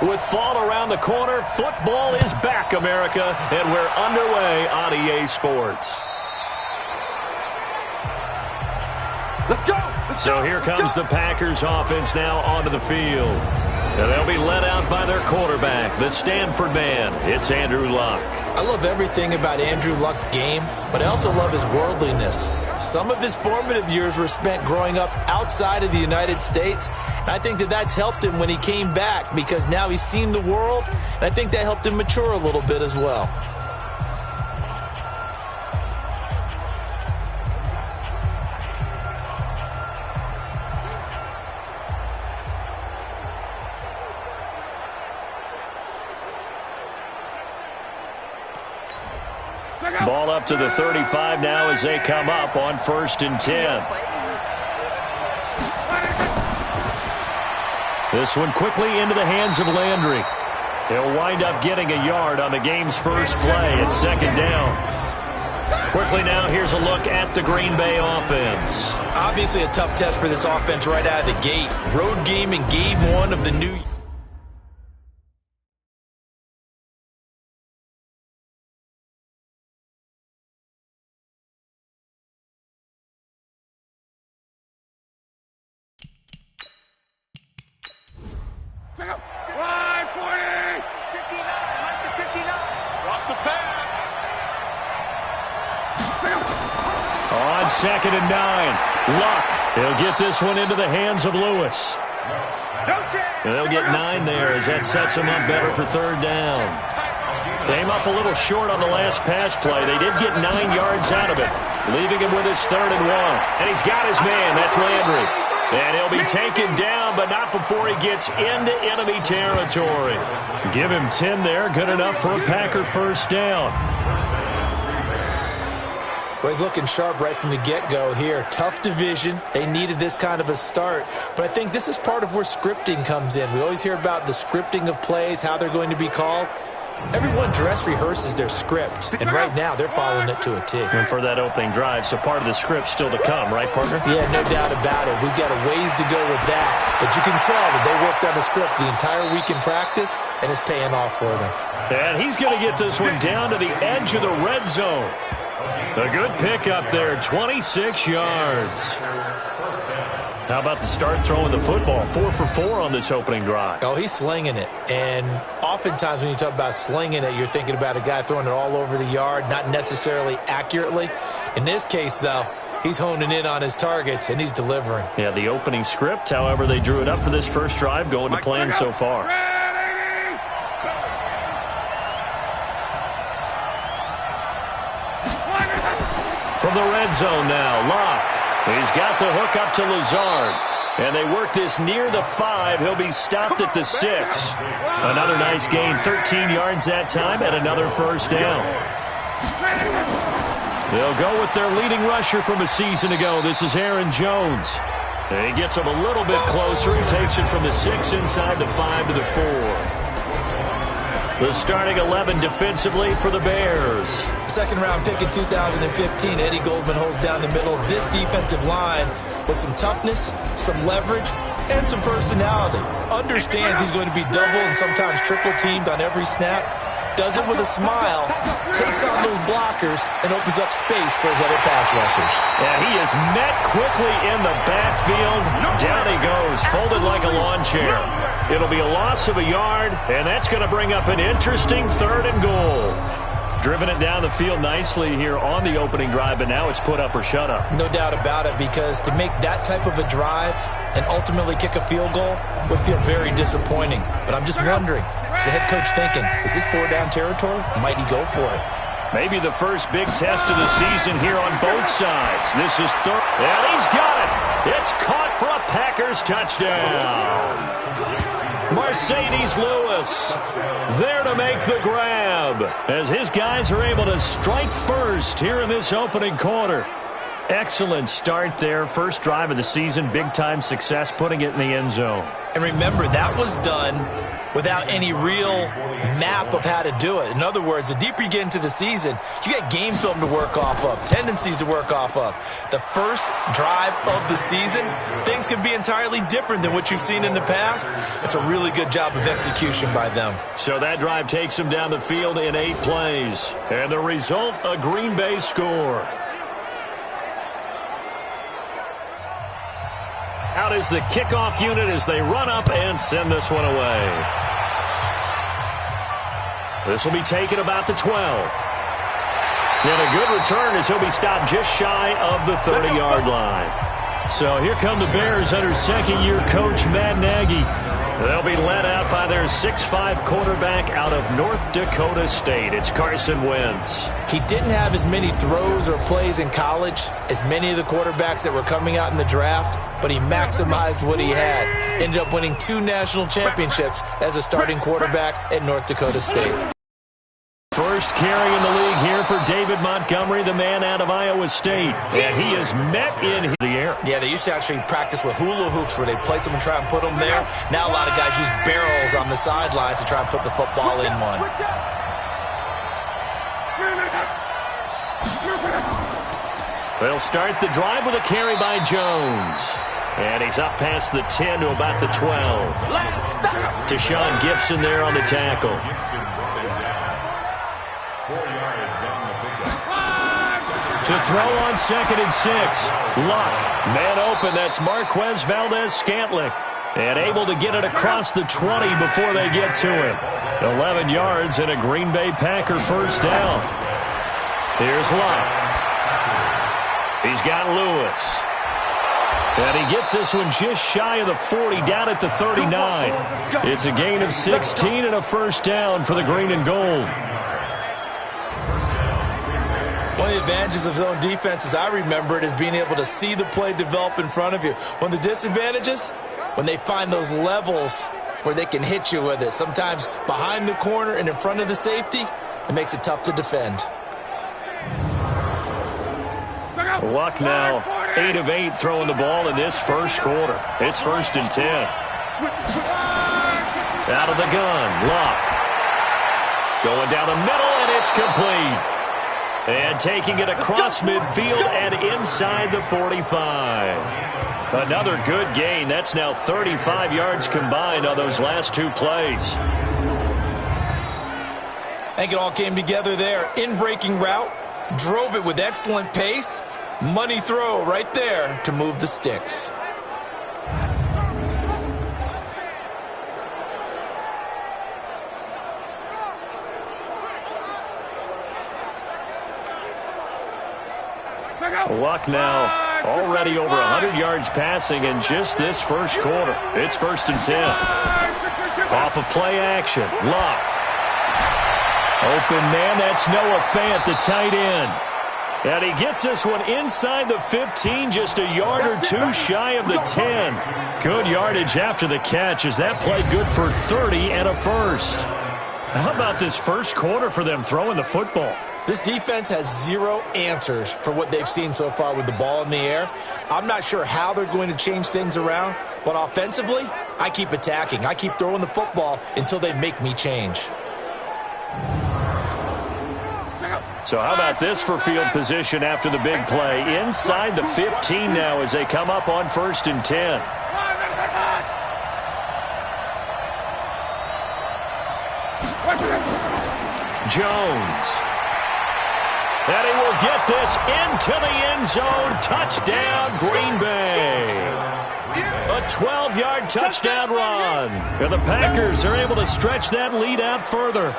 With fall around the corner, football is back, America, and we're underway on EA Sports. Let's go! So here comes the Packers offense now onto the field. And they'll be led out by their quarterback, the Stanford man. It's Andrew Luck. I love everything about Andrew Luck's game, but I also love his worldliness. Some of his formative years were spent growing up outside of the United States. And I think that that's helped him when he came back because now he's seen the world, and I think that helped him mature a little bit as well. Ball up to the 35 now as they come up on 1st and 10. This one quickly into the hands of Landry. He'll wind up getting a yard on the game's first play at 2nd down. Quickly now, here's a look at the Green Bay offense. Obviously a tough test for this offense right out of the gate. Road game in game 1 of the new year. On 2nd and 9, Luck. He'll get this one into the hands of Lewis. They'll get 9 there as that sets him up better for 3rd down. Came up a little short on the last pass play. They did get 9 yards out of it, leaving him with his 3rd and 1. And he's got his man. That's Landry. And he'll be taken down, but not before he gets into enemy territory. Give him 10 there. Good enough for a Packer 1st down. Well, he's looking sharp right from the get-go here. Tough division. They needed this kind of a start. But I think this is part of where scripting comes in. We always hear about the scripting of plays, how they're going to be called. Everyone dress rehearses their script, and right now they're following it to a T. And for that opening drive, so part of the script still to come, right, partner? Yeah, no doubt about it. We've got a ways to go with that. But you can tell that they worked on the script the entire week in practice, and it's paying off for them. And he's going to get this one down to the edge of the red zone. A good pick up there, 26 yards. How about the start throwing the football? 4 for 4 on this opening drive. Oh, he's slinging it. And oftentimes when you talk about slinging it, you're thinking about a guy throwing it all over the yard, not necessarily accurately. In this case, though, he's honing in on his targets, and he's delivering. Yeah, the opening script, however, they drew it up for this first drive, going to plan so far. From the red zone now, Locke. He's got the hook up to Lazard. And they work this near the 5. He'll be stopped at the 6. Another nice gain, 13 yards that time, and another 1st down. They'll go with their leading rusher from a season ago. This is Aaron Jones. And he gets him a little bit closer. He takes it from the 6 inside the 5 to the 4. The starting 11 defensively for the Bears. Second-round pick in 2015, Eddie Goldman holds down the middle of this defensive line with some toughness, some leverage, and some personality. Understands he's going to be double and sometimes triple teamed on every snap. Does it with a smile, takes on those blockers, and opens up space for his other pass rushers. Yeah, he is met quickly in the backfield. Down he goes, folded like a lawn chair. It'll be a loss of a yard, and that's going to bring up an interesting 3rd and goal. Driven it down the field nicely here on the opening drive, but now it's put up or shut up. No doubt about it, because to make that type of a drive and ultimately kick a field goal would feel very disappointing. But I'm just wondering, is the head coach thinking, is this 4-down territory? Might he go for it? Maybe the first big test of the season here on both sides. This is 3rd. And he's got it. It's caught for a Packers touchdown. Mercedes Lewis there to make the grab as his guys are able to strike first here in this opening quarter. Excellent start there. First drive of the season. Big-time success putting it in the end zone. And remember, that was done without any real map of how to do it. In other words, the deeper you get into the season, you get game film to work off of, tendencies to work off of. The first drive of the season, things can be entirely different than what you've seen in the past. It's a really good job of execution by them. So that drive takes them down the field in 8 plays. And the result, a Green Bay score. Out is the kickoff unit as they run up and send this one away. This will be taken about the 12. And a good return as he'll be stopped just shy of the 30-yard line. So here come the Bears under second-year coach Matt Nagy. They'll be led out by their 6'5" quarterback out of North Dakota State. It's Carson Wentz. He didn't have as many throws or plays in college as many of the quarterbacks that were coming out in the draft, but he maximized what he had. Ended up winning 2 national championships as a starting quarterback at North Dakota State. First carry in the league here for David Montgomery, the man out of Iowa State. And he is met in the air. Yeah, they used to actually practice with hula hoops where they place them and try and put them there. Now a lot of guys use barrels on the sidelines to try and put the football in one. They'll start the drive with a carry by Jones. And he's up past the 10 to about the 12. Tashaun Gibson there on the tackle. To throw on 2nd and 6. Luck. Man open. That's Marquez Valdes-Scantling. And able to get it across the 20 before they get to him. 11 yards and a Green Bay Packer first down. Here's Luck. He's got Lewis. And he gets this one just shy of the 40, down at the 39. It's a gain of 16 and a first down for the green and gold. One of the advantages of zone defense, as I remember it, is being able to see the play develop in front of you. One of the disadvantages, when they find those levels where they can hit you with it. Sometimes behind the corner and in front of the safety, it makes it tough to defend. Luck now, 8 of 8 throwing the ball in this first quarter. It's 1st and 10. Out of the gun, Luck. Going down the middle, and it's complete. And taking it across midfield and inside the 45. Another good gain. That's now 35 yards combined on those last 2 plays. I think it all came together there. In-breaking route, drove it with excellent pace. Money throw right there to move the sticks. Luck now already over 100 yards passing in just this first quarter. It's 1st and 10. Off of play action. Luck. Open man, that's Noah Fant, the tight end. And he gets this one inside the 15, just a yard or 2 shy of the 10. Good yardage after the catch as that play good for 30 and a first. How about this first quarter for them throwing the football? This defense has 0 answers for what they've seen so far with the ball in the air. I'm not sure how they're going to change things around, but offensively, I keep attacking. I keep throwing the football until they make me change. So how about this for field position after the big play? Inside the 15 now as they come up on 1st and 10. Jones. And he will get this into the end zone. Touchdown, Green Bay. A 12-yard touchdown run. And the Packers are able to stretch that lead out further.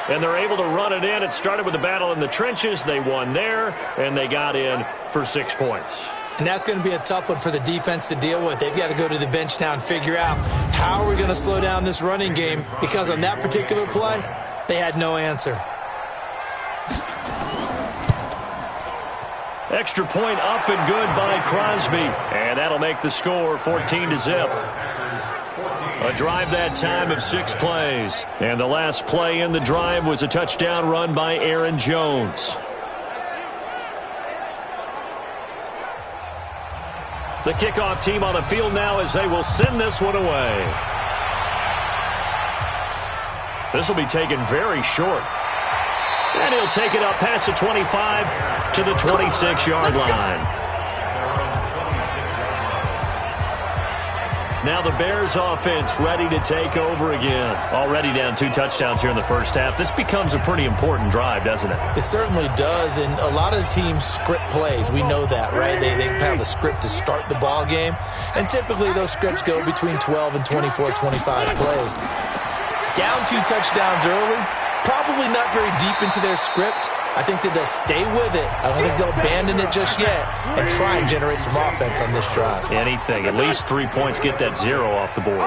And they're able to run it in. It started with a battle in the trenches. They won there, and they got in for 6 points. And that's going to be a tough one for the defense to deal with. They've got to go to the bench now and figure out how are we going to slow down this running game, because on that particular play, they had no answer. Extra point up and good by Crosby. And that'll make the score 14-0. A drive that time of 6 plays. And the last play in the drive was a touchdown run by Aaron Jones. The kickoff team on the field now as they will send this one away. This will be taken very short. And he'll take it up past the 25 to the 26-yard line. Now the Bears offense ready to take over again. Already down 2 touchdowns here in the first half. This becomes a pretty important drive, doesn't it? It certainly does, and a lot of teams script plays. We know that, right? They have a script to start the ball game, and typically those scripts go between 12 and 24, 25 plays. Down 2 touchdowns early, probably not very deep into their script. I think that they'll stay with it. I don't think they'll abandon it just yet and try and generate some offense on this drive. Anything. At least 3 points. Get that 0 off the board.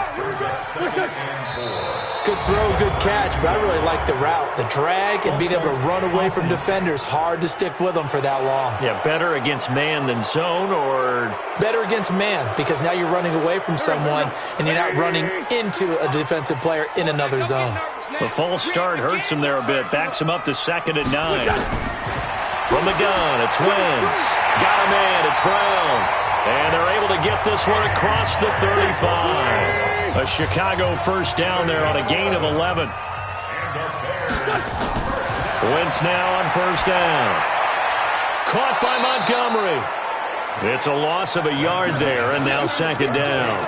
Good throw, good catch, but I really like the route. The drag and being able to run away from defenders, hard to stick with them for that long. Yeah, better against man than zone, or? Better against man, because now you're running away from someone and you're not running into a defensive player in another zone. The false start hurts him there a bit. Backs him up to 2nd and 9. From the gun, it's Wentz. Got a man, it's Brown. And they're able to get this one across the 35. A Chicago first down there on a gain of 11. Wentz now on first down. Caught by Montgomery. It's a loss of a yard there, and now 2nd down.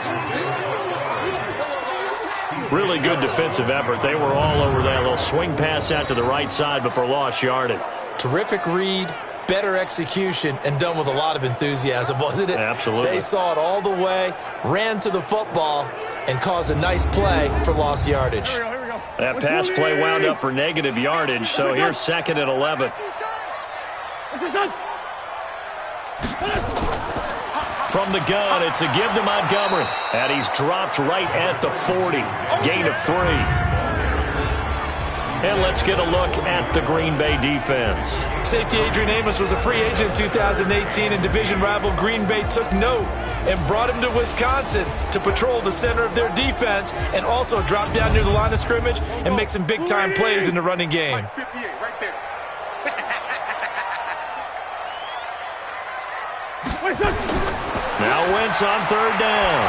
Really good defensive effort. They were all over that little swing pass out to the right side before lost yardage. Terrific read, better execution, and done with a lot of enthusiasm, wasn't it? Absolutely. They saw it all the way, ran to the football, and caused a nice play for lost yardage. That pass play wound up for negative yardage, so here's 2nd and 11. From the gun, it's a give to Montgomery. And he's dropped right at the 40. Gain of 3. And let's get a look at the Green Bay defense. Safety Adrian Amos was a free agent in 2018, and division rival Green Bay took note and brought him to Wisconsin to patrol the center of their defense and also drop down near the line of scrimmage and make some big-time plays in the running game. Now Wentz on 3rd down.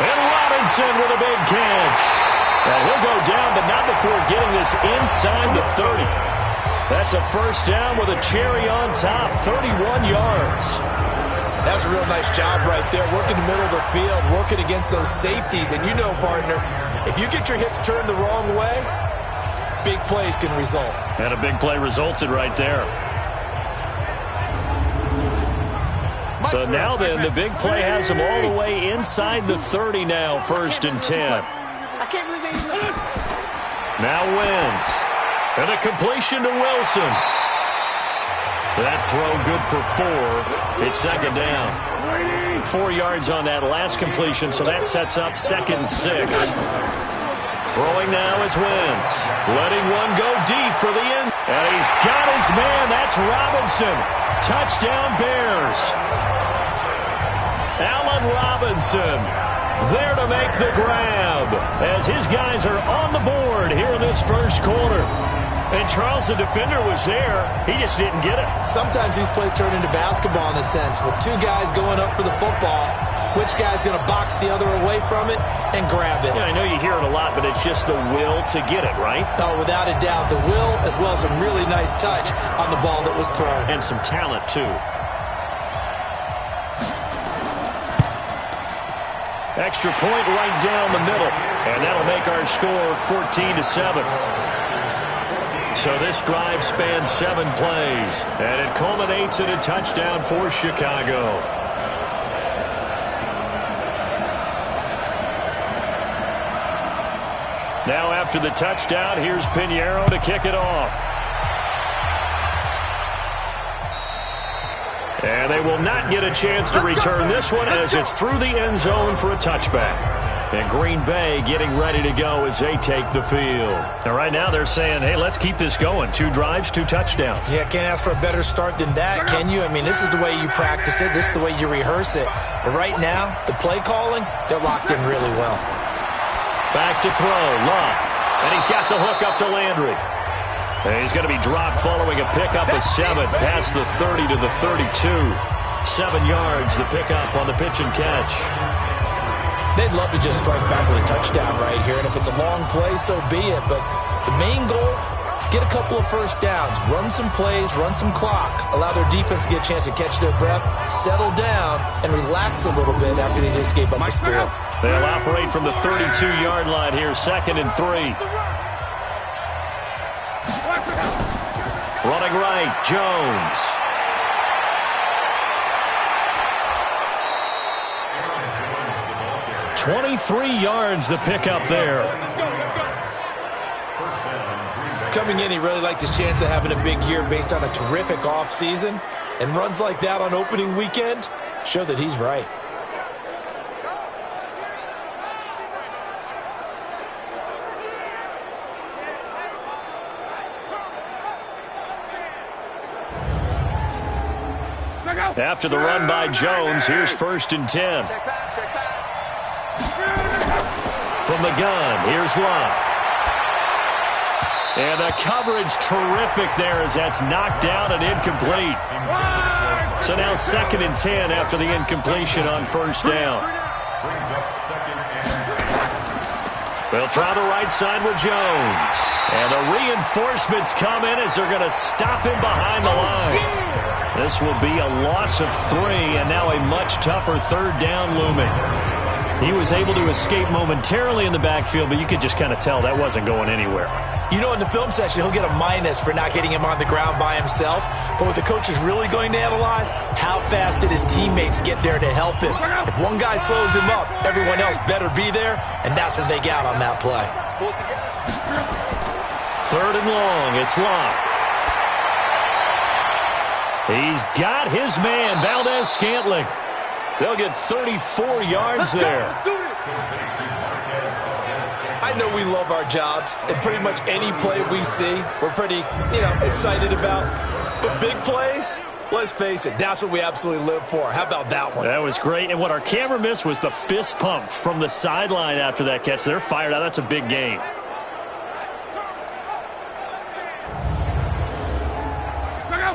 And Robinson with a big catch. Now he'll go down, but not before getting this inside the 30. That's a first down with a cherry on top, 31 yards. That's a real nice job right there, working the middle of the field, working against those safeties. And you know, partner, if you get your hips turned the wrong way, big plays can result. And a big play resulted right there. So now then, the big play has him all the way inside the 30 now, 1st and 10. Now Wentz. And a completion to Wilson. That throw good for 4. It's 2nd down. 4 yards on that last completion, so that sets up 2nd and 6. Throwing now is Wentz. Letting one go deep for the end. And he's got his man. That's Robinson. Touchdown Bears. Allen Robinson there to make the grab as his guys are on the board here in this first quarter. And Charles, the defender, was there. He just didn't get it. Sometimes these plays turn into basketball in a sense, with 2 guys going up for the football. Which guy's going to box the other away from it and grab it? Yeah, I know you hear it a lot, but it's just the will to get it, right? Oh, without a doubt. The will, as well as some really nice touch on the ball that was thrown. And some talent, too. Extra point right down the middle. And that'll make our score 14-7. So this drive spans 7 plays. And it culminates in a touchdown for Chicago. Now after the touchdown, here's Pinheiro to kick it off. And they will not get a chance to return this one as it's through the end zone for a touchback. And Green Bay getting ready to go as they take the field. And right now they're saying, hey, let's keep this going. 2 drives, 2 touchdowns. Yeah, can't ask for a better start than that, can you? I mean, this is the way you practice it. This is the way you rehearse it. But right now, the play calling, they're locked in really well. Back to throw, Love. And he's got the hook up to Landry. And he's going to be dropped following a pickup of 7 past the 30 to the 32. 7 yards, the pickup on the pitch and catch. They'd love to just strike back with a touchdown right here, and if it's a long play, so be it. But the main goal, get a couple of first downs, run some plays, run some clock, allow their defense to get a chance to catch their breath, settle down, and relax a little bit after they just gave up a score. They'll operate from the 32-yard line here, 2nd and 3. Running right, Jones. "23 yards the pickup there." Coming in, he really liked his chance of having a big year based on a terrific offseason. And runs like that on opening weekend show that he's right. After the run by Jones, here's 1st and 10. From the gun, here's Luck. And the coverage terrific there as that's knocked down and incomplete. So now 2nd and 10 after the incompletion on 1st down. They'll try the right side with Jones. And the reinforcements come in as they're going to stop him behind the line. This will be a loss of 3, and now a much tougher 3rd down looming. He was able to escape momentarily in the backfield, but you could just kind of tell that wasn't going anywhere. You know, in the film session, he'll get a minus for not getting him on the ground by himself. But what the coach is really going to analyze, how fast did his teammates get there to help him? If one guy slows him up, everyone else better be there, and that's what they got on that play. 3rd and long, it's Luck. He's got his man, Valdez-Scantling. They'll get 34 yards there. I know we love our jobs, and pretty much any play we see, we're pretty, excited about. But big plays, let's face it, that's what we absolutely live for. How about that one? That was great, and what our camera missed was the fist pump from the sideline after that catch. They're fired out. That's a big game.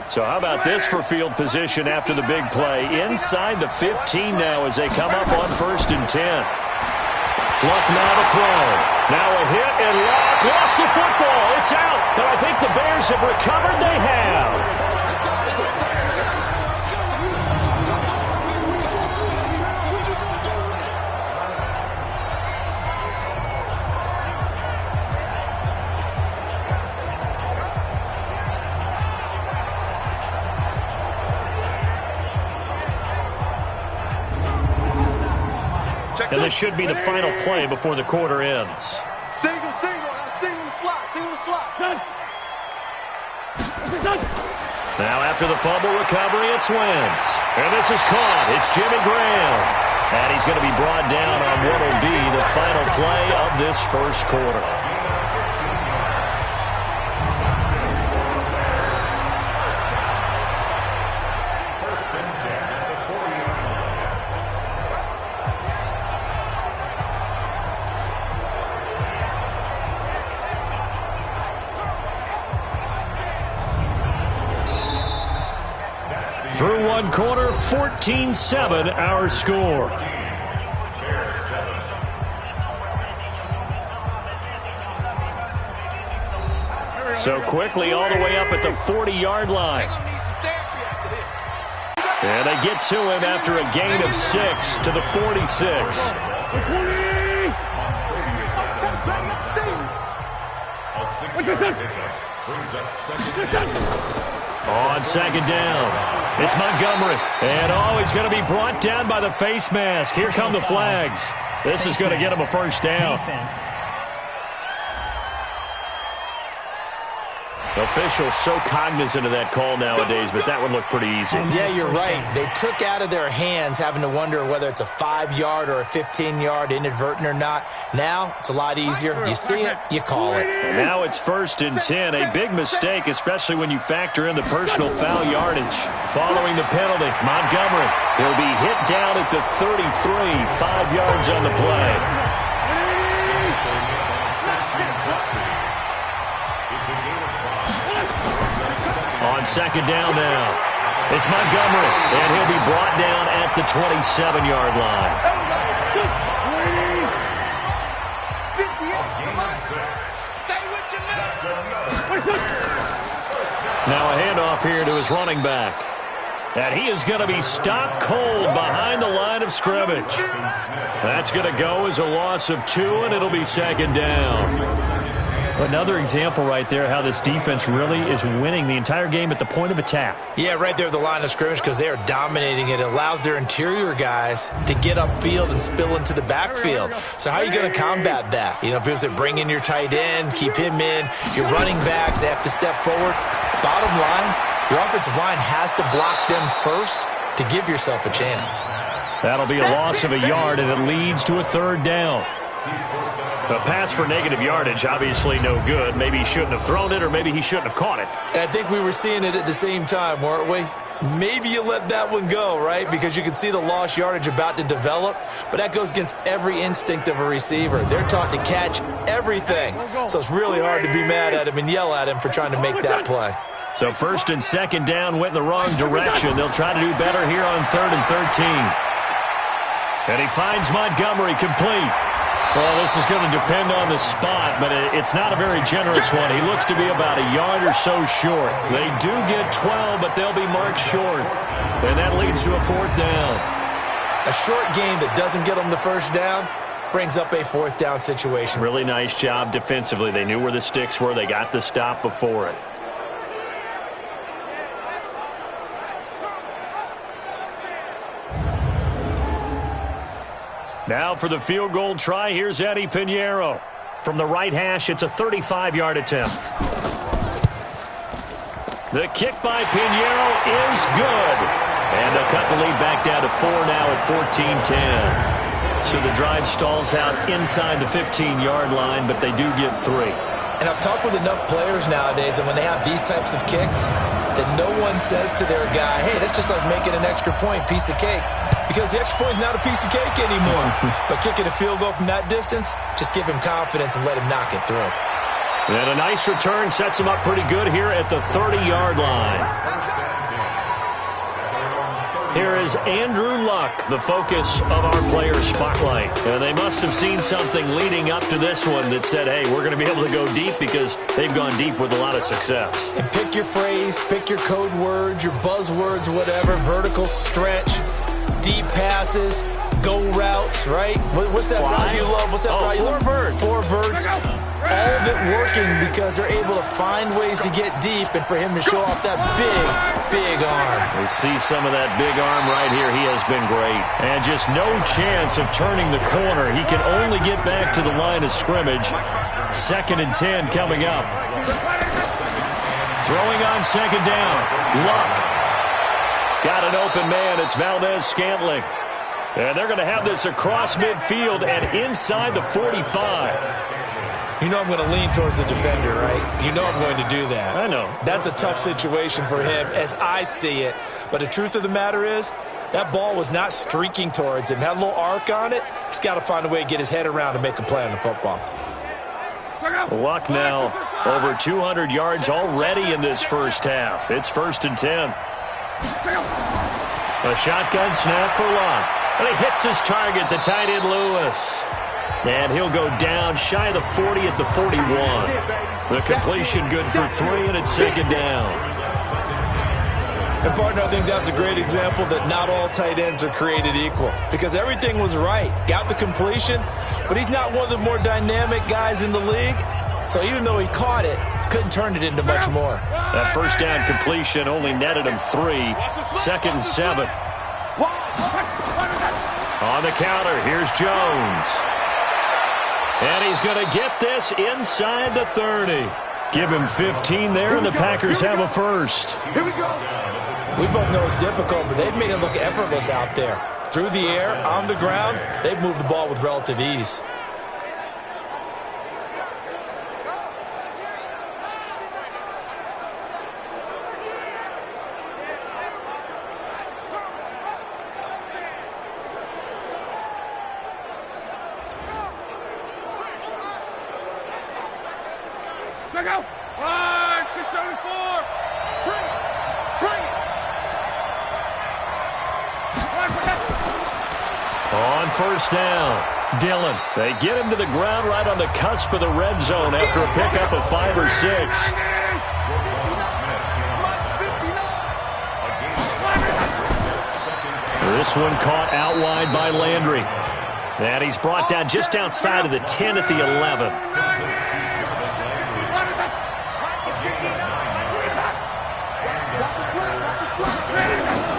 So how about this for field position after the big play? Inside the 15 now as they come up on 1st and 10. Luck now to throw. Now a hit, and Luck lost the football. It's out, but I think the Bears have recovered. They have. And this should be the final play before the quarter ends. Single slot. Now after the fumble recovery, it's Wentz. And this is caught. It's Jimmy Graham. And he's going to be brought down on what will be the final play of this first quarter. Through one quarter, 14-7 our score. So quickly all the way up at the 40-yard line. And they get to him after a gain of 6 to the 46. On 2nd down, it's Montgomery. And he's going to be brought down by the face mask. Here come the flags. This is going to get him a 1st down. Officials so cognizant of that call nowadays, but that one looked pretty easy. Yeah, you're right. They took out of their hands having to wonder whether it's a 5-yard or a 15-yard, inadvertent or not. Now, it's a lot easier. You see it, you call it. And now it's 1st and 10. A big mistake, especially when you factor in the personal foul yardage. Following the penalty, Montgomery. He'll be hit down at the 33, 5 yards on the play. On 2nd down now, it's Montgomery, and he'll be brought down at the 27-yard line. Now a handoff here to his running back. And he is going to be stopped cold behind the line of scrimmage. That's going to go as a loss of 2, and it'll be second down. Another example right there how this defense really is winning the entire game at the point of attack. Yeah, right there at the line of scrimmage because they are dominating it. It allows their interior guys to get upfield and spill into the backfield. So how are you going to combat that? You know, people say bring in your tight end, keep him in. Your running backs, they have to step forward. Bottom line, your offensive line has to block them first to give yourself a chance. That'll be a loss of a yard, and it leads to a third down. A pass for negative yardage, obviously no good. Maybe he shouldn't have thrown it, or maybe he shouldn't have caught it. I think we were seeing it at the same time, weren't we? Maybe you let that one go, right? Because you can see the lost yardage about to develop, but that goes against every instinct of a receiver. They're taught to catch everything, so it's really hard to be mad at him and yell at him for trying to make that play. So first and second down went in the wrong direction. They'll try to do better here on 3rd and 13. And he finds Montgomery complete. Well, this is going to depend on the spot, but it's not a very generous one. He looks to be about a yard or so short. They do get 12, but they'll be marked short. And that leads to a 4th down. A short game that doesn't get them the first down brings up a 4th down situation. Really nice job defensively. They knew where the sticks were. They got the stop before it. Now for the field goal try, here's Eddie Pinheiro. From the right hash, it's a 35-yard attempt. The kick by Pinheiro is good. And they'll cut the lead back down to 4 now at 14-10. So the drive stalls out inside the 15-yard line, but they do get 3. And I've talked with enough players nowadays, and when they have these types of kicks, that no one says to their guy, hey, that's just like making an extra point, piece of cake. Because the extra point is not a piece of cake anymore. But kicking a field goal from that distance, just give him confidence and let him knock it through. And a nice return sets him up pretty good here at the 30-yard line. Here is Andrew Luck, the focus of our player spotlight. And they must have seen something leading up to this one that said, hey, we're going to be able to go deep because they've gone deep with a lot of success. And pick your phrase, pick your code words, your buzzwords, whatever, vertical stretch, deep passes, go routes, right? What's that route you love? What's that route you love? 4 verts. 4 verts. All of it working because they're able to find ways to get deep and for him to show off that big arm. We see some of that big arm right here. He has been great. And just no chance of turning the corner. He can only get back to the line of scrimmage. 2nd and 10 coming up. Throwing on 2nd down. Luck. Got an open man. It's Valdez-Scantling. And they're going to have this across midfield and inside the 45. You know I'm going to lean towards the defender, right? You know I'm going to do that. I know. That's a tough situation for him as I see it. But the truth of the matter is, that ball was not streaking towards him. Had a little arc on it. He's got to find a way to get his head around and make a play on the football. Luck now over 200 yards already in this first half. It's 1st and 10. A shotgun snap for Luck. And he hits his target, the tight end Lewis. And he'll go down shy of the 40 at the 41. The completion good for 3, and it's 2nd down. And, partner, I think that's a great example that not all tight ends are created equal. Because everything was right. Got the completion, but he's not one of the more dynamic guys in the league. So even though he caught it, couldn't turn it into much more. That first down completion only netted him 3. 2nd and 7. On the counter, here's Jones. And he's going to get this inside the 30. Give him 15 there, and the Packers have a first. Here we go. We both know it's difficult, but they've made it look effortless out there. Through the air, on the ground, they've moved the ball with relative ease. Check out. 674. Bring. On first down, Dillon. They get him to the ground right on the cusp of the red zone after a pickup of 5 or 6. This one caught out wide by Landry. And he's brought down just outside of the 10 at the 11.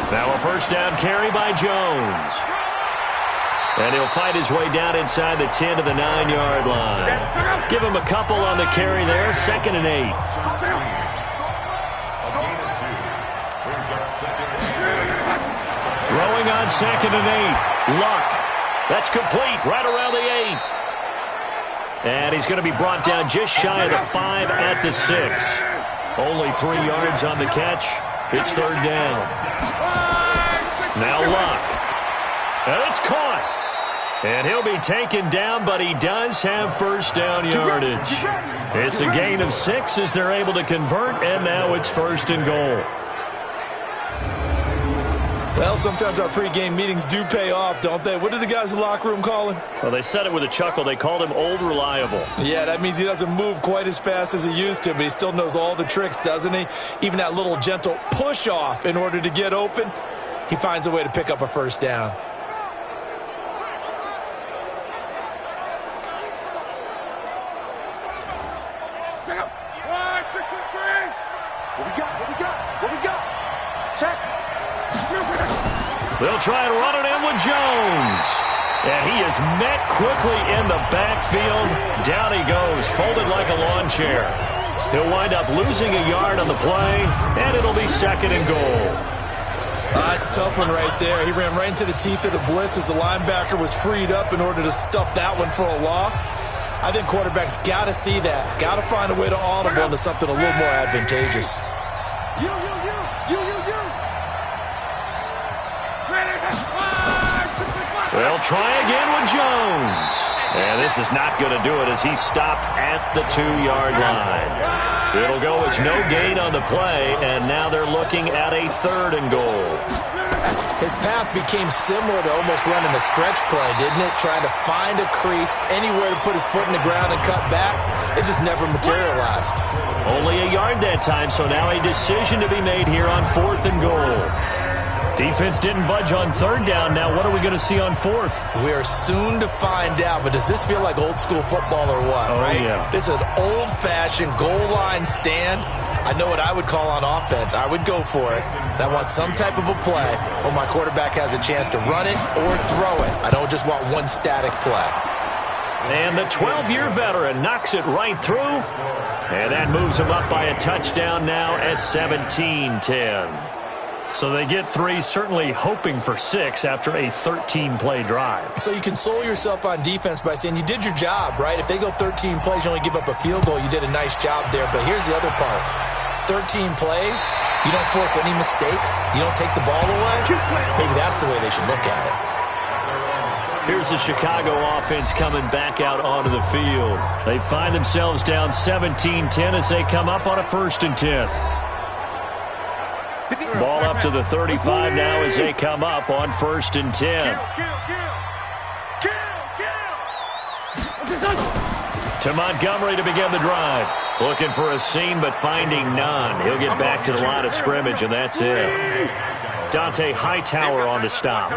Now a first down carry by Jones. And he'll fight his way down inside the 10 to the 9-yard line. Give him a couple on the carry there. 2nd and 8. Throwing on 2nd and 8. Luck. That's complete right around the 8. And he's going to be brought down just shy of the 5 at the 6. Only 3 yards on the catch. It's 3rd down. Now Luck. And it's caught. And he'll be taken down, but he does have first down yardage. It's a gain of 6 as they're able to convert, and now it's 1st and goal. Well, sometimes our pregame meetings do pay off, don't they? What do the guys in the locker room call him? Well, they said it with a chuckle. They called him Old Reliable. Yeah, that means he doesn't move quite as fast as he used to, but he still knows all the tricks, doesn't he? Even that little gentle push-off in order to get open, he finds a way to pick up a first down. They'll try and run it in with Jones. And he is met quickly in the backfield. Down he goes, folded like a lawn chair. He'll wind up losing a yard on the play, and it'll be 2nd and goal. That's a tough one right there. He ran right into the teeth of the blitz as the linebacker was freed up in order to stuff that one for a loss. I think quarterbacks got to see that. Got to find a way to audible into something a little more advantageous. They'll try again with Jones. And this is not going to do it as he's stopped at the 2-yard line. It'll go as no gain on the play, and now they're looking at a 3rd and goal. His path became similar to almost running a stretch play, didn't it? Trying to find a crease, anywhere to put his foot in the ground and cut back. It just never materialized. Only a yard that time, so now a decision to be made here on 4th and goal. Defense didn't budge on 3rd down. Now what are we going to see on 4th? We are soon to find out, but does this feel like old school football or what? Oh, right? Yeah. This is an old-fashioned goal line stand. I know what I would call on offense. I would go for it. And I want some type of a play where my quarterback has a chance to run it or throw it. I don't just want one static play. And the 12-year veteran knocks it right through. And that moves him up by a touchdown now at 17-10. So they get 3, certainly hoping for 6 after a 13-play drive. So you console yourself on defense by saying you did your job, right? If they go 13 plays, you only give up a field goal, you did a nice job there. But here's the other part. 13 plays, you don't force any mistakes, you don't take the ball away. Maybe that's the way they should look at it. Here's the Chicago offense coming back out onto the field. They find themselves down 17-10 as they come up on a 1st and 10. Ball up to the 35 now as they come up on 1st and 10. To Montgomery to begin the drive. Looking for a seam, but finding none. He'll get back to the line of scrimmage, and that's it. Dante Hightower on the stop.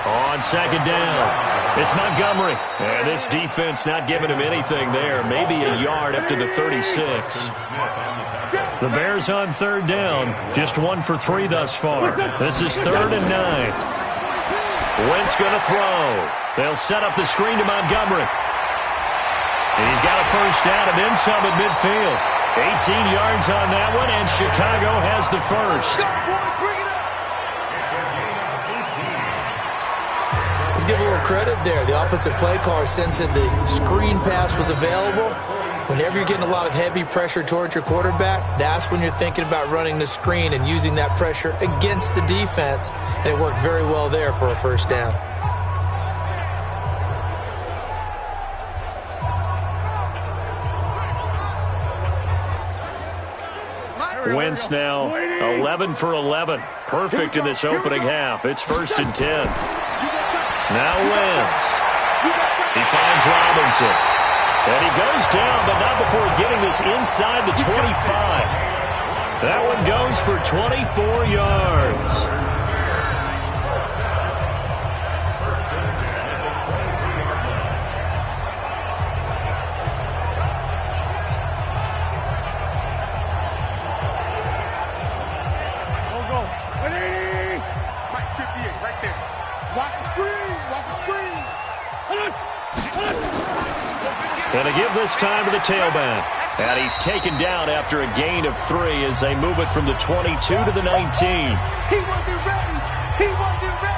On 2nd down, it's Montgomery. And this defense not giving him anything there. Maybe a yard up to the 36. The Bears on 3rd down. Just 1 for 3 thus far. This is 3rd and 9. Wentz going to throw. They'll set up the screen to Montgomery. And he's got a first down and then some at midfield. 18 yards on that one, and Chicago has the first. Let's give a little credit there. The offensive play caller sensed that the screen pass was available. Whenever you're getting a lot of heavy pressure towards your quarterback, that's when you're thinking about running the screen and using that pressure against the defense. And it worked very well there for a first down. Wentz now 11 for 11. Perfect in this opening half. It's 1st and 10. Now Wentz. He finds Robinson. And he goes down, but not before getting this inside the 25. That one goes for 24 yards. Going to give this time to the tailback. And he's taken down after a gain of 3 as they move it from the 22 to the 19. He wasn't ready. He wasn't ready.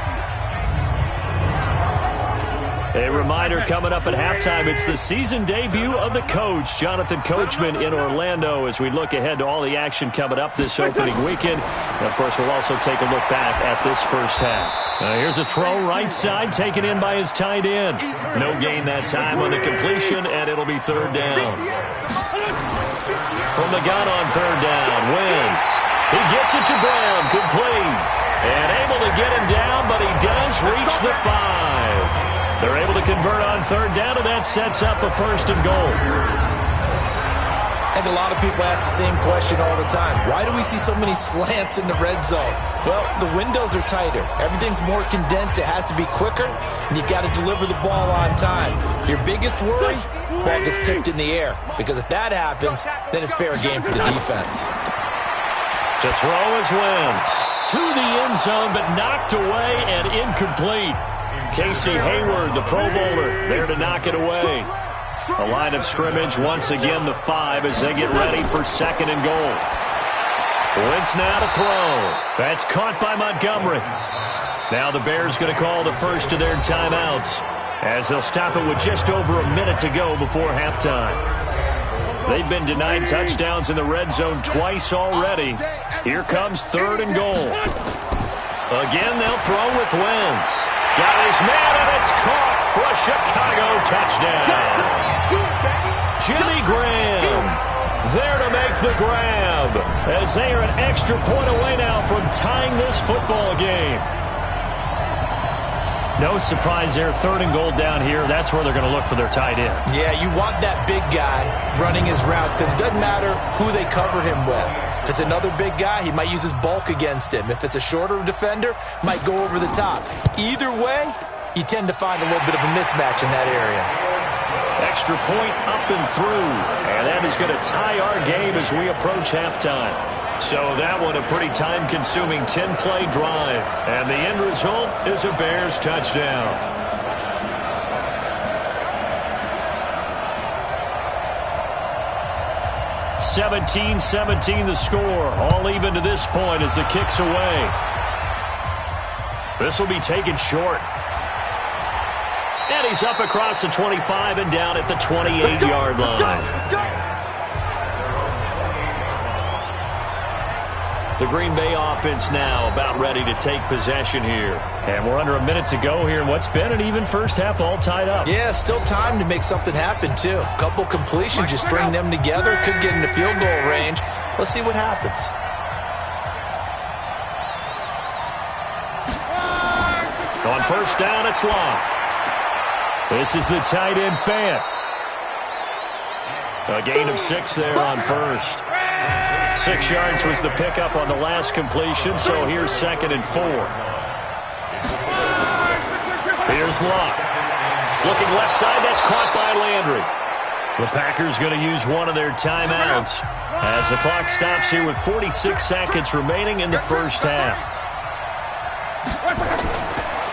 A reminder coming up at halftime, it's the season debut of the coach, Jonathan Coachman, in Orlando, as we look ahead to all the action coming up this opening weekend. And, of course, we'll also take a look back at this first half. Here's a throw right side, taken in by his tight end. No gain that time on the completion, and it'll be third down. From the gun on third down, Wentz. He gets it to Brown, complete. And able to get him down, but he does reach the 5. They're able to convert on third down, and that sets up a first and goal. I think a lot of people ask the same question all the time. Why do we see so many slants in the red zone? Well, the windows are tighter. Everything's more condensed. It has to be quicker, and you've got to deliver the ball on time. Your biggest worry? Ball gets tipped in the air, because if that happens, then it's fair game for the defense. To throw is Wentz. To the end zone, but knocked away and incomplete. Casey Hayward, the Pro Bowler, there to knock it away. A line of scrimmage, once again the 5 as they get ready for second and goal. Wentz now to throw. That's caught by Montgomery. Now the Bears going to call the first of their timeouts as they'll stop it with just over a minute to go before halftime. They've been denied touchdowns in the red zone twice already. Here comes third and goal. Again, they'll throw with Wentz. Got his man, and it's caught for a Chicago touchdown. Jimmy Graham there to make the grab as they are an extra point away now from tying this football game. No surprise there, third and goal down here. That's where they're going to look for their tight end. Yeah, you want that big guy running his routes because it doesn't matter who they cover him with. If it's another big guy, he might use his bulk against him. If it's a shorter defender, might go over the top. Either way, you tend to find a little bit of a mismatch in that area. Extra point up and through. And that is going to tie our game as we approach halftime. So that one a pretty time-consuming 10-play drive. And the end result is a Bears touchdown. (17-17) the score. All even to this point as the kick's away. This will be taken short. And he's up across the 25 and down at the 28-yard line. The Green Bay offense now about ready to take possession here. And we're under a minute to go here in what's been an even first half, all tied up. Yeah, still time to make something happen, too. A couple completions, just string them together. Could get into field goal range. Let's see what happens. On first down, it's Locke. This is the tight end, Fant. A gain of 6 there on first. 6 yards was the pickup on the last completion, so here's second and 4. Here's Locke. Looking left side, that's caught by Landry. The Packers going to use one of their timeouts as the clock stops here with 46 seconds remaining in the first half.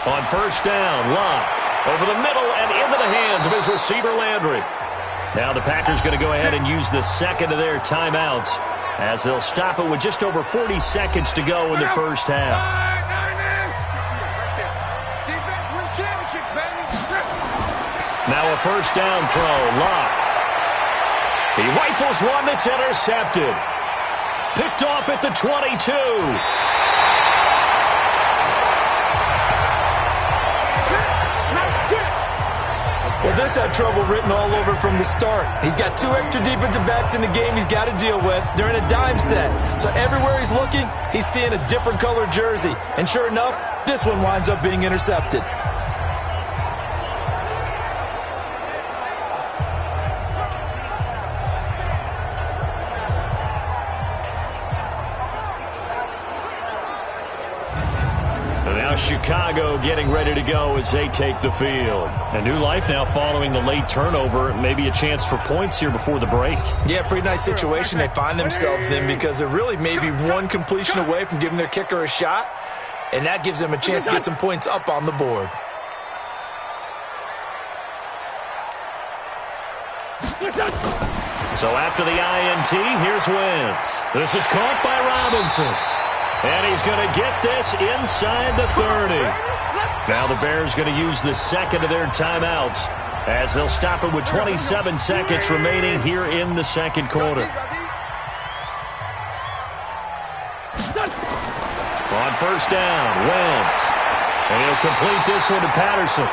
On first down, Locke over the middle and into the hands of his receiver, Landry. Now the Packers going to go ahead and use the second of their timeouts as they'll stop it with just over 40 seconds to go in the first half. Now a first down throw, Locke. He rifles one that's intercepted. Picked off at the 22. Well, this had trouble written all over from the start. He's got 2 extra defensive backs in the game he's got to deal with. They're in a dime set. So everywhere he's looking, he's seeing a different color jersey. And sure enough, this one winds up being intercepted. Now Chicago getting ready to go as they take the field. A new life now following the late turnover. Maybe a chance for points here before the break. Yeah, pretty nice situation they find themselves in because they're really maybe one completion away from giving their kicker a shot, and that gives them a chance to get some points up on the board. So after the INT, here's Wentz. This is caught by Robinson. And he's going to get this inside the 30. Now the Bears going to use the second of their timeouts as they'll stop it with 27 seconds remaining here in the second quarter. On first down, Wentz. And he'll complete this one to Patterson.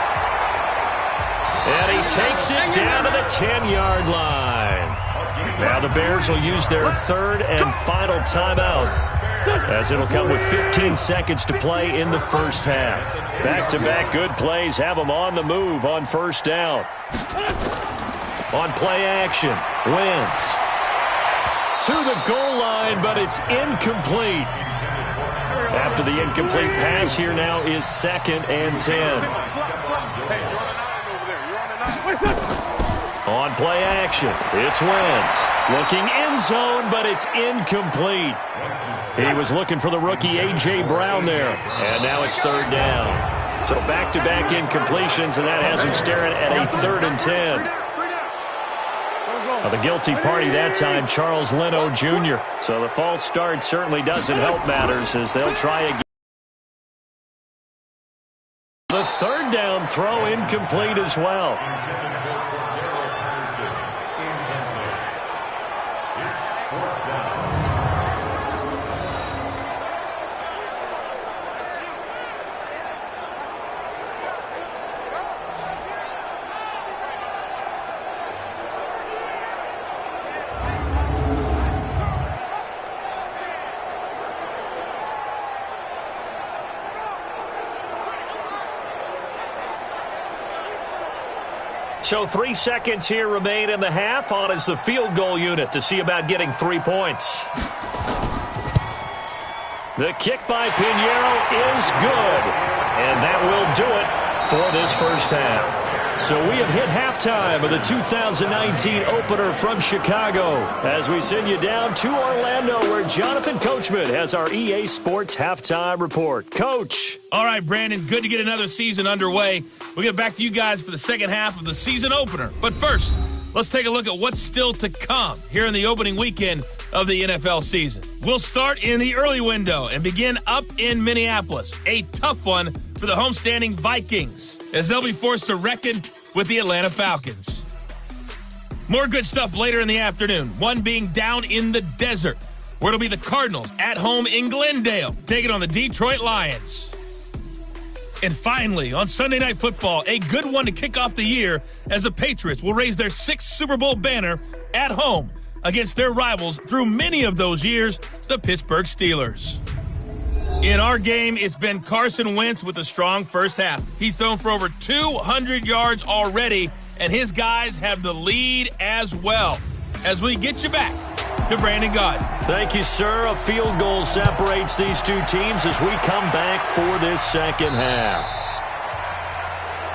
And he takes it down to the 10-yard line. Now the Bears will use their third and final timeout as it'll come with 15 seconds to play in the first half. Back-to-back good plays have them on the move on first down. On play action, Wentz to the goal line, but it's incomplete. After the incomplete pass, here now is 2nd and 10. On play action, it's Wentz. Looking end zone, but it's incomplete. He was looking for the rookie A.J. Brown there. And now it's 3rd down. So back-to-back incompletions, and that has him staring at a 3rd and 10. Now the guilty party that time, Charles Leno Jr. So the false start certainly doesn't help matters as they'll try again. The 3rd down throw incomplete as well. So 3 seconds here remain in the half. On is the field goal unit to see about getting 3 points. The kick by Pinheiro is good. And that will do it for this first half. So we have hit halftime of the 2019 opener from Chicago as we send you down to Orlando where Jonathan Coachman has our EA Sports halftime report. Coach. All right, Brandon, good to get another season underway. We'll get back to you guys for the second half of the season opener. But first, let's take a look at what's still to come here in the opening weekend of the NFL season. We'll start in the early window and begin up in Minneapolis. A tough one for the homestanding Vikings as they'll be forced to reckon with the Atlanta Falcons. More good stuff later in the afternoon, one being down in the desert, where it'll be the Cardinals at home in Glendale, taking on the Detroit Lions. And finally, on Sunday Night Football, a good one to kick off the year as the Patriots will raise their 6th Super Bowl banner at home against their rivals through many of those years, the Pittsburgh Steelers. In our game, it's been Carson Wentz with a strong first half. He's thrown for over 200 yards already, and his guys have the lead as well. As we get you back to Brandon Gaudin. Thank you, sir. A field goal separates these two teams as we come back for this second half.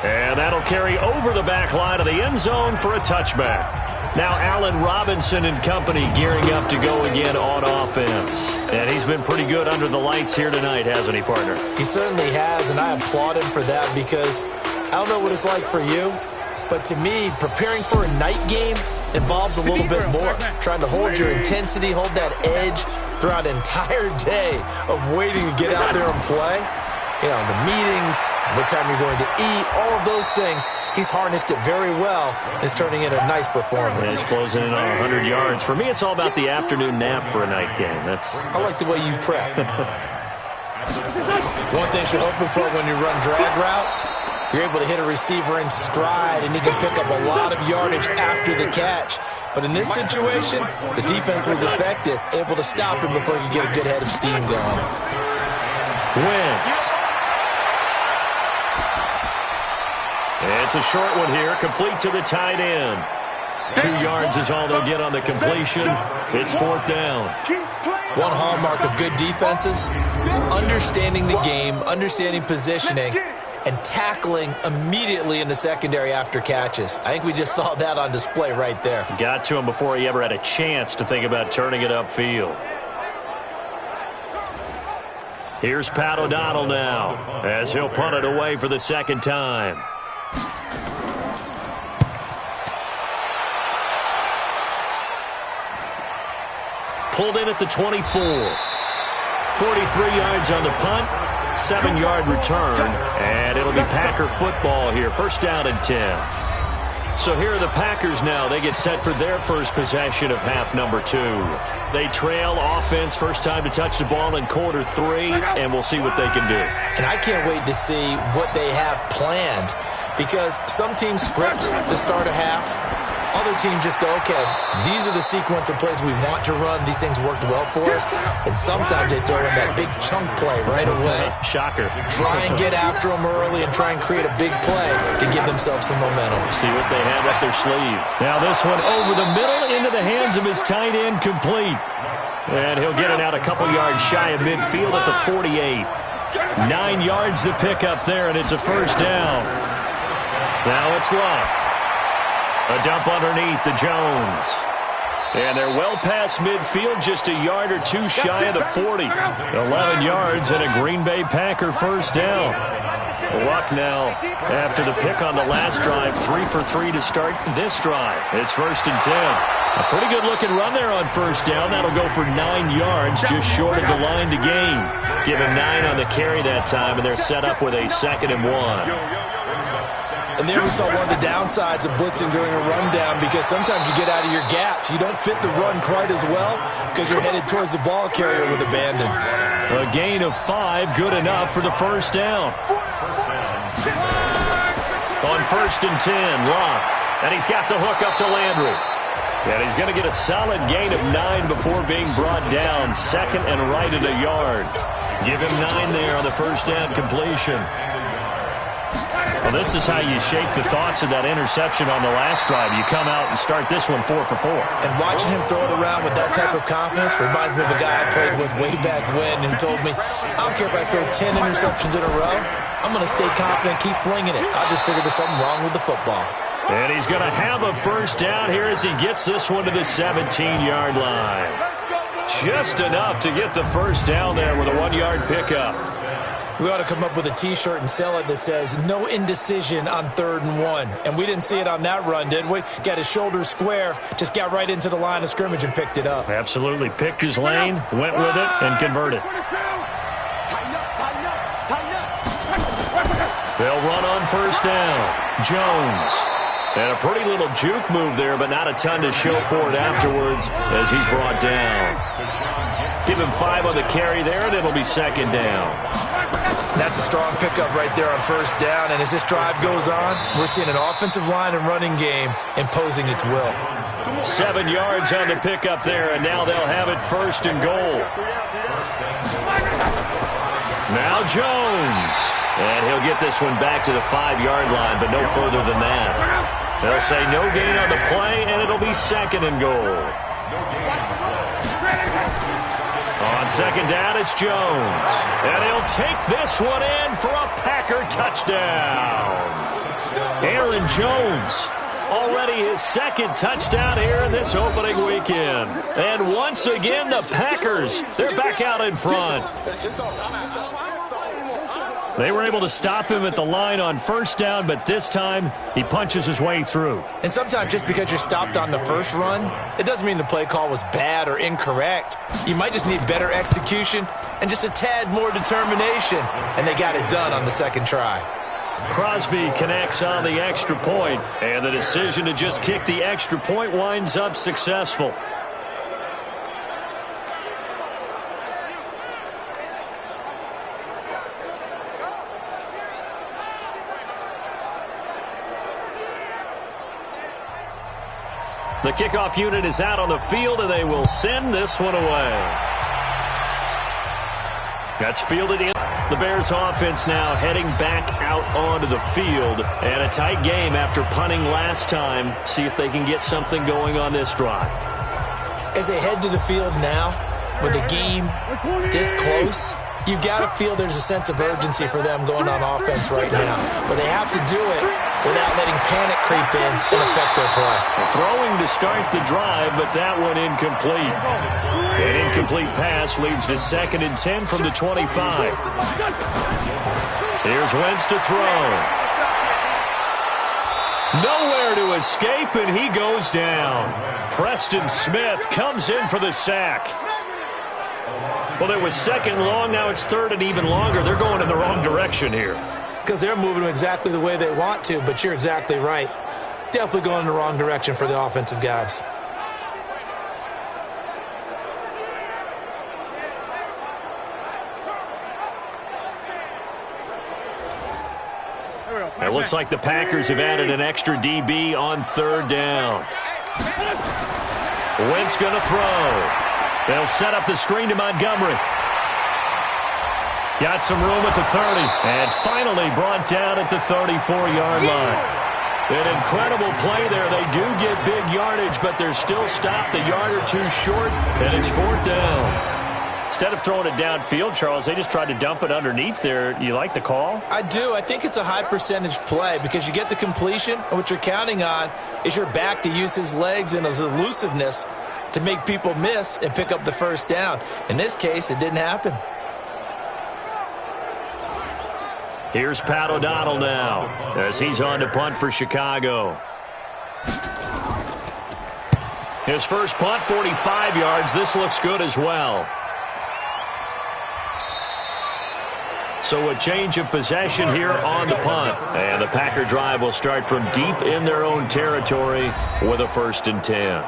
And that'll carry over the back line of the end zone for a touchback. Now Allen Robinson and company gearing up to go again on offense. And he's been pretty good under the lights here tonight, hasn't he, partner? He certainly has, and I applaud him for that because I don't know what it's like for you, but to me, preparing for a night game involves a little bit more. Trying to hold your intensity, hold that edge throughout an entire day of waiting to get out there and play. You know, the meetings, what time you're going to eat, all of those things. He's harnessed it very well. It's turning in a nice performance. And he's closing in on 100 yards. For me, it's all about the afternoon nap for a night game. I like the way you prep. One thing should open for when you run drag routes, you're able to hit a receiver in stride, and he can pick up a lot of yardage after the catch. But in this situation, the defense was effective, able to stop him before he could get a good head of steam going. Wentz. It's a short one here, complete to the tight end. 2 yards is all they'll get on the completion. It's 4th down. One hallmark of good defenses is understanding the game, understanding positioning, and tackling immediately in the secondary after catches. I think we just saw that on display right there. Got to him before he ever had a chance to think about turning it upfield. Here's Pat O'Donnell now as he'll punt it away for the 2nd time. Pulled in at the 24. 43 yards on the punt, 7-yard return, and it'll be Packer football here. 1st down and 10. So here are the Packers now. They get set for their first possession of half number 2. They trail offense, first time to touch the ball in quarter 3, and we'll see what they can do. And I can't wait to see what they have planned, because some teams script to start a half. Other teams just go, okay, these are the sequence of plays we want to run. These things worked well for us. And sometimes they throw in that big chunk play right away. Shocker. Try and get after them early and try and create a big play to give themselves some momentum. See what they have up their sleeve. Now this one over the middle into the hands of his tight end, complete. And he'll get it out a couple yards shy of midfield at the 48. 9 yards to pick up there, and it's a 1st down. Now it's Luck. A dump underneath to Jones. And they're well past midfield, just a yard or 2 shy of the 40. 11 yards and a Green Bay Packer 1st down. Luck now, after the pick on the last drive, 3 for 3 to start this drive. It's 1st and 10. A pretty good looking run there on 1st down. That'll go for 9 yards, just short of the line to gain. Give him 9 on the carry that time, and they're set up with a 2nd and 1. And there we saw one of the downsides of blitzing during a rundown, because sometimes you get out of your gaps. You don't fit the run quite as well because you're headed towards the ball carrier with abandon. A gain of 5, good enough for the 1st down. On 1st and 10, Luck. And he's got the hook up to Landry. And he's going to get a solid gain of 9 before being brought down. 2nd and right at a yard. Give him 9 there on the 1st down completion. Well, this is how you shape the thoughts of that interception on the last drive. You come out and start this one 4 for 4. And watching him throw it around with that type of confidence reminds me of a guy I played with way back when, who told me, I don't care if I throw 10 interceptions in a row. I'm going to stay confident, keep flinging it. I just figured there's something wrong with the football. And he's going to have a 1st down here as he gets this one to the 17-yard line. Just enough to get the 1st down there with a 1-yard pickup. We ought to come up with a T-shirt and sell it that says, no indecision on 3rd and 1. And we didn't see it on that run, did we? Got his shoulders square, just got right into the line of scrimmage and picked it up. Absolutely. Picked his lane, went with it, and converted. They'll run on 1st down. Jones. And a pretty little juke move there, but not a ton to show for it afterwards as he's brought down. Give him 5 on the carry there, and it'll be 2nd down. That's a strong pickup right there on 1st down, and as this drive goes on, we're seeing an offensive line and running game imposing its will. 7 yards on the pickup there, and now they'll have it 1st and goal. Now Jones. And he'll get this one back to the 5-yard line, but no further than that. They'll say no gain on the play, and it'll be 2nd and goal. On 2nd down, it's Jones. And he'll take this one in for a Packer touchdown. Aaron Jones, already his 2nd touchdown here in this opening weekend. And once again, the Packers, they're back out in front. They were able to stop him at the line on 1st down, but this time he punches his way through. And sometimes just because you're stopped on the first run, it doesn't mean the play call was bad or incorrect. You might just need better execution and just a tad more determination, and they got it done on the 2nd try. Crosby connects on the extra point, and the decision to just kick the extra point winds up successful. The kickoff unit is out on the field, and they will send this one away. That's fielded in. The Bears offense now heading back out onto the field. And a tight game after punting last time. See if they can get something going on this drive. As they head to the field now, with the game this close, you've got to feel there's a sense of urgency for them going on offense right now. But they have to do it without letting panic creep in and affect their play. Throwing to start the drive, but that one incomplete. An incomplete pass leads to 2nd and 10 from the 25. Here's Wentz to throw. Nowhere to escape, and he goes down. Preston Smith comes in for the sack. Well, it was 2nd and long. Now it's 3rd and even longer. They're going in the wrong direction here. Because they're moving them exactly the way they want to, but you're exactly right. Definitely going in the wrong direction for the offensive guys. It looks like the Packers have added an extra DB on 3rd down. Wentz going to throw. They'll set up the screen to Montgomery. Got some room at the 30. And finally brought down at the 34-yard line. An incredible play there. They do get big yardage, but they're still stopped a yard or two short, and it's 4th down. Instead of throwing it downfield, Charles, they just tried to dump it underneath there. You like the call? I do. I think it's a high percentage play because you get the completion, and what you're counting on is your back to use his legs and his elusiveness to make people miss and pick up the 1st down. In this case, it didn't happen. Here's Pat O'Donnell now as he's on to punt for Chicago. His first punt, 45 yards. This looks good as well. So a change of possession here on the punt. And the Packer drive will start from deep in their own territory with a 1st and 10.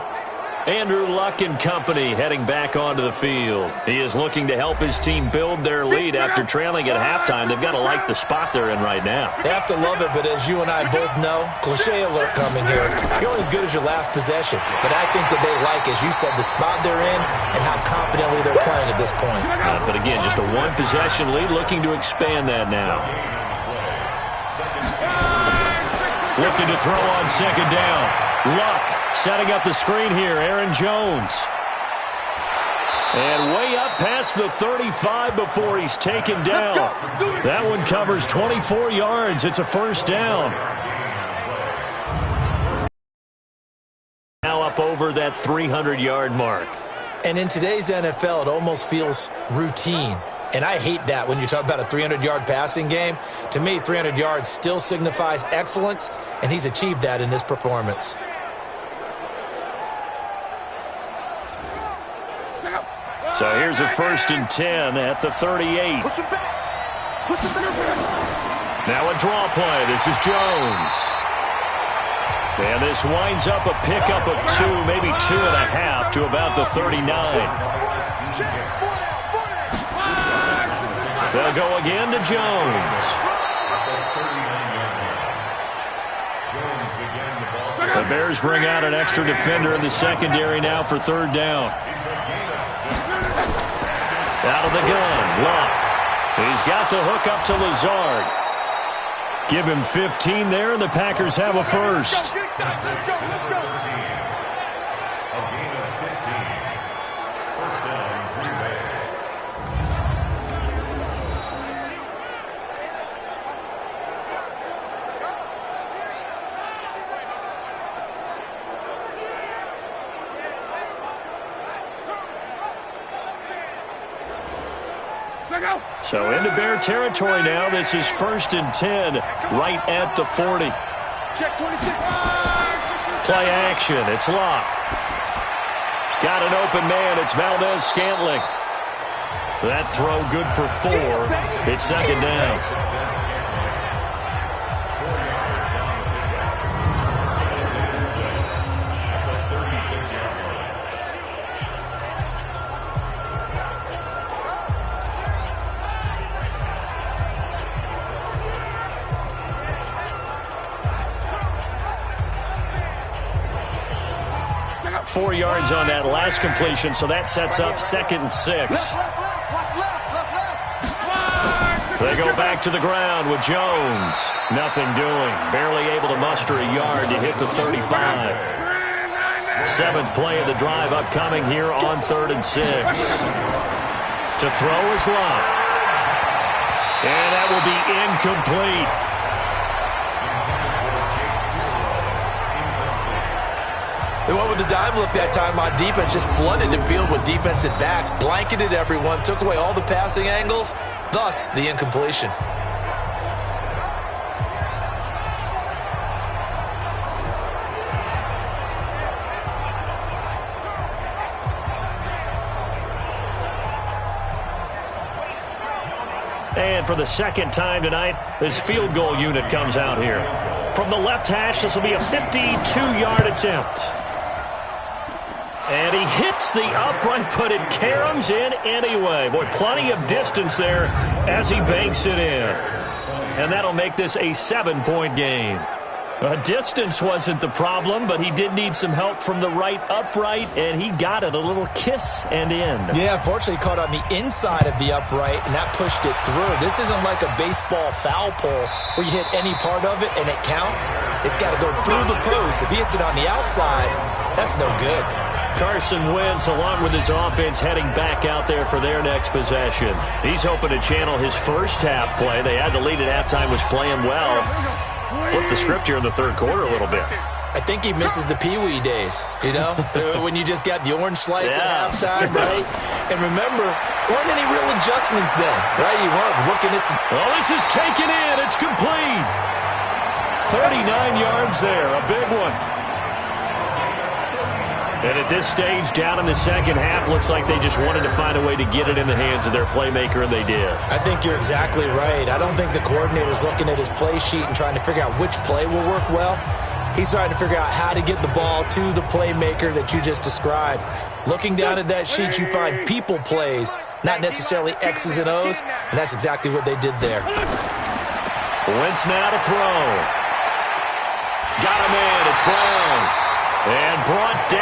Andrew Luck and company heading back onto the field. He is looking to help his team build their lead after trailing at halftime. They've got to like the spot they're in right now. They have to love it, but as you and I both know, cliche alert coming here, you're only as good as your last possession. But I think that they like, as you said, the spot they're in and how confidently they're playing at this point. But again, just a one-possession lead, looking to expand that now. Looking to throw on 2nd down. Luck setting up the screen here. Aaron Jones. And way up past the 35 before he's taken down. That one covers 24 yards. It's a 1st down. Now up over that 300-yard mark. And in today's NFL, it almost feels routine. And I hate that when you talk about a 300-yard passing game. To me, 300 yards still signifies excellence, and he's achieved that in this performance. So here's a 1st and 10 at the 38. Now a draw play. This is Jones. And this winds up a pickup of 2, maybe 2.5 to about the 39. They'll go again to Jones. The Bears bring out an extra defender in the secondary now for 3rd down. Out of the gun, Luck. He's got the hook up to Lazard. Give him 15 there, and the Packers have a 1st. So into Bear territory now. This is 1st and 10 right at the 40. Check 26. Play action. It's Luck. Got an open man. It's Valdez-Scantling. That throw good for 4. It's 2nd down. Yards on that last completion, so that sets up 2nd and 6. They go back to the ground with Jones. Nothing doing. Barely able to muster a yard to hit the 35. 7th play of the drive upcoming here on 3rd and 6. To throw is Luck. And that will be incomplete. They went with the dime look that time on defense, just flooded the field with defensive backs, blanketed everyone, took away all the passing angles, thus the incompletion. And for the second time tonight, this field goal unit comes out here. From the left hash, this will be a 52-yard attempt. And he hits the upright, but it caroms in anyway. Boy, plenty of distance there as he banks it in. And that'll make this a 7-point game. Distance wasn't the problem, but he did need some help from the right upright, and he got it. A little kiss and in. Yeah, unfortunately caught on the inside of the upright, and that pushed it through. This isn't like a baseball foul pole where you hit any part of it and it counts. It's got to go through the post. If he hits it on the outside, that's no good. Carson Wentz, along with his offense, heading back out there for their next possession. He's hoping to channel his first half play. They had the lead at halftime, was playing well. Flip the script here in the third quarter a little bit. I think he misses the Pee-wee days, you know, when you just got the orange slice at halftime, right? And remember, weren't any real adjustments then, right? You weren't looking at some... Oh, this is taken in. It's complete. 39 yards there, a big one. And at this stage, down in the second half, looks like they just wanted to find a way to get it in the hands of their playmaker, and they did. I think you're exactly right. I don't think the coordinator's looking at his play sheet and trying to figure out which play will work well. He's trying to figure out how to get the ball to the playmaker that you just described. Looking down at that sheet, you find people plays, not necessarily X's and O's, and that's exactly what they did there. Wentz now to throw. Got him in. It's Brown. And brought down.